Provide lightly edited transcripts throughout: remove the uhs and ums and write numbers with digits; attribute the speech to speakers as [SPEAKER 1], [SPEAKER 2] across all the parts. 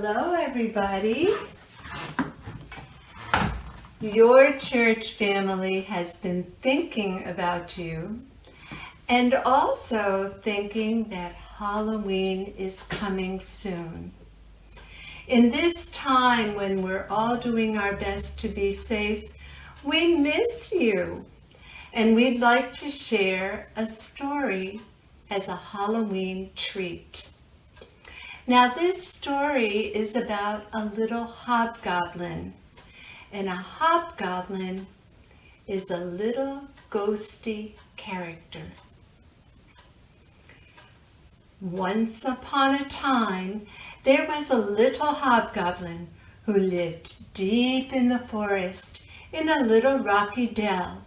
[SPEAKER 1] Hello, everybody. Your church family has been thinking about you and also thinking that Halloween is coming soon. In this time when we're all doing our best to be safe, we miss you. And we'd like to share a story as a Halloween treat. Now this story is about a little hobgoblin. And a hobgoblin is a little ghosty character. Once upon a time, there was a little hobgoblin who lived deep in the forest in a little rocky dell.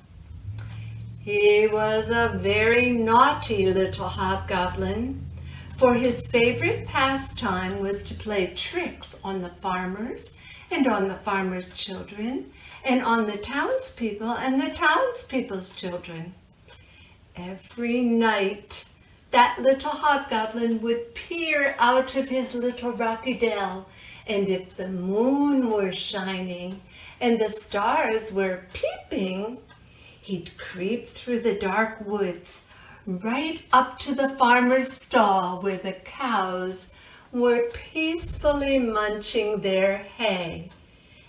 [SPEAKER 1] He was a very naughty little hobgoblin, for his favorite pastime was to play tricks on the farmers and on the farmers' children and on the townspeople and the townspeople's children. Every night, that little hobgoblin would peer out of his little rocky dell, and if the moon were shining and the stars were peeping, he'd creep through the dark woods right up to the farmer's stall where the cows were peacefully munching their hay.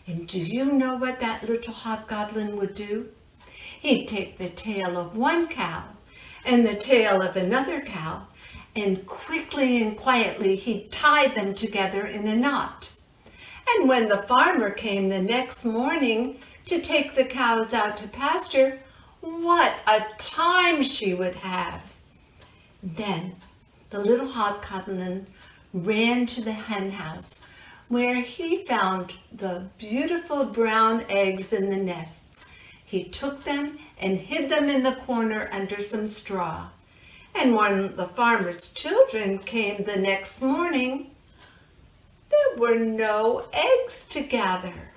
[SPEAKER 1] And do you know what that little hobgoblin would do? He'd take the tail of one cow and the tail of another cow, and quickly and quietly he'd tie them together in a knot. And when the farmer came the next morning to take the cows out to pasture, what a time she would have! Then the little hobgoblin ran to the hen house, where he found the beautiful brown eggs in the nests. He took them and hid them in the corner under some straw. And when the farmer's children came the next morning, there were no eggs to gather.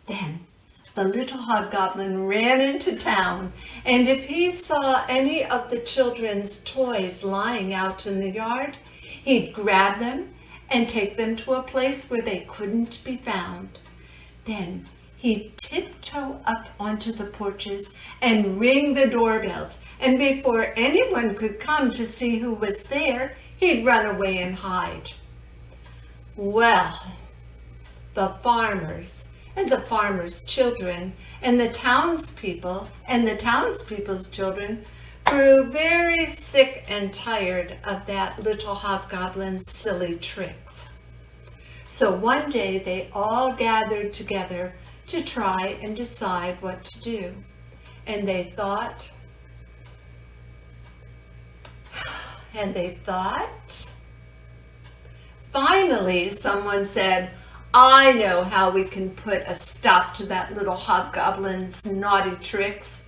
[SPEAKER 1] Then the little hobgoblin ran into town, and if he saw any of the children's toys lying out in the yard, he'd grab them and take them to a place where they couldn't be found. Then he'd tiptoe up onto the porches and ring the doorbells, and before anyone could come to see who was there, he'd run away and hide. Well, the farmers and the farmers' children and the townspeople and the townspeople's children grew very sick and tired of that little hobgoblin's silly tricks. So one day they all gathered together to try and decide what to do. And they thought, Finally, someone said, "I know how we can put a stop to that little hobgoblin's naughty tricks.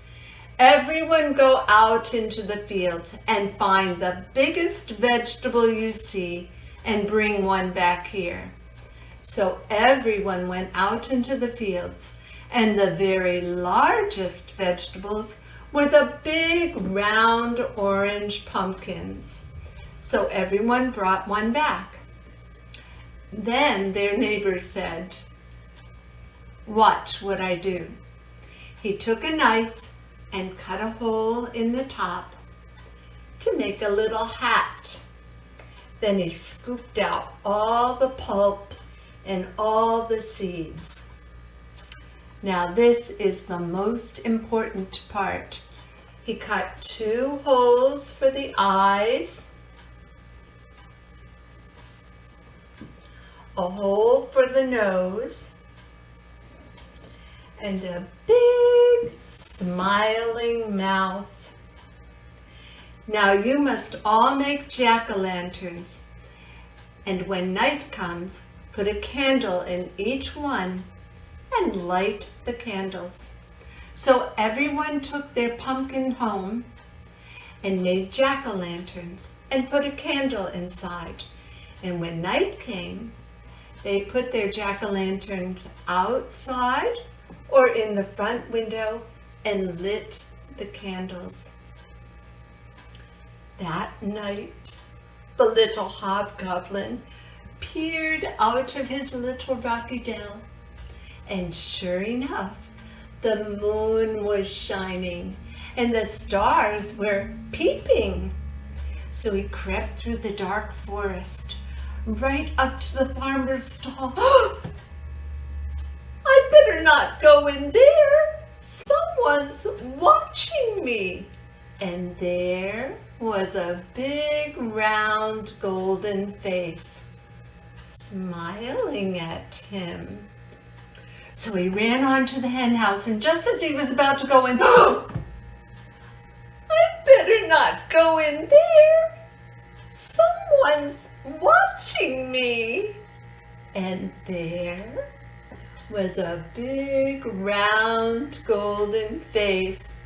[SPEAKER 1] Everyone go out into the fields and find the biggest vegetable you see and bring one back here." So everyone went out into the fields, and the very largest vegetables were the big round orange pumpkins. So everyone brought one back. Then their neighbor said, "Watch what I do." He took a knife and cut a hole in the top to make a little hat. Then he scooped out all the pulp and all the seeds. Now this is the most important part. He cut 2 holes for the eyes, a hole for the nose, and a big smiling mouth. Now you must all make jack-o'-lanterns, and when night comes, put a candle in each one and light the candles. So everyone took their pumpkin home and made jack-o'-lanterns and put a candle inside. And when night came, they put their jack-o'-lanterns outside or in the front window and lit the candles. That night, the little hobgoblin peered out of his little rocky dell, and sure enough, the moon was shining and the stars were peeping. So he crept through the dark forest, right up to the farmer's stall. I'd better not go in there. Someone's watching me. And there was a big, round, golden face smiling at him. So he ran on to the hen house, and just as he was about to go in, I'd better not go in there. Someone's watching me. And there was a big, round, golden face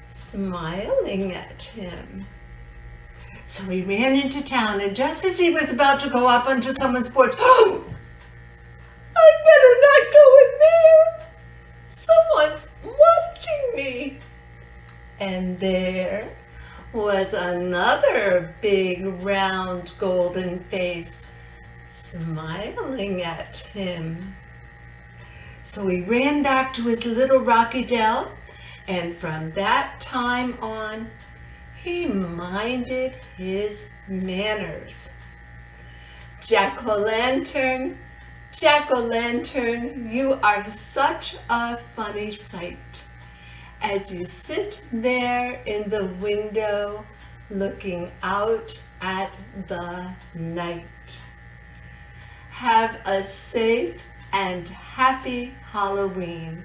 [SPEAKER 1] smiling at him. So he ran into town, and just as he was about to go up onto someone's porch, I'd better not go in there. Someone's watching me. And there was another big, round, golden face smiling at him. So he ran back to his little rocky dell, and from that time on, he minded his manners. Jack-o'-lantern, Jack-o'-lantern, you are such a funny sight, as you sit there in the window looking out at the night. Have a safe and happy Halloween.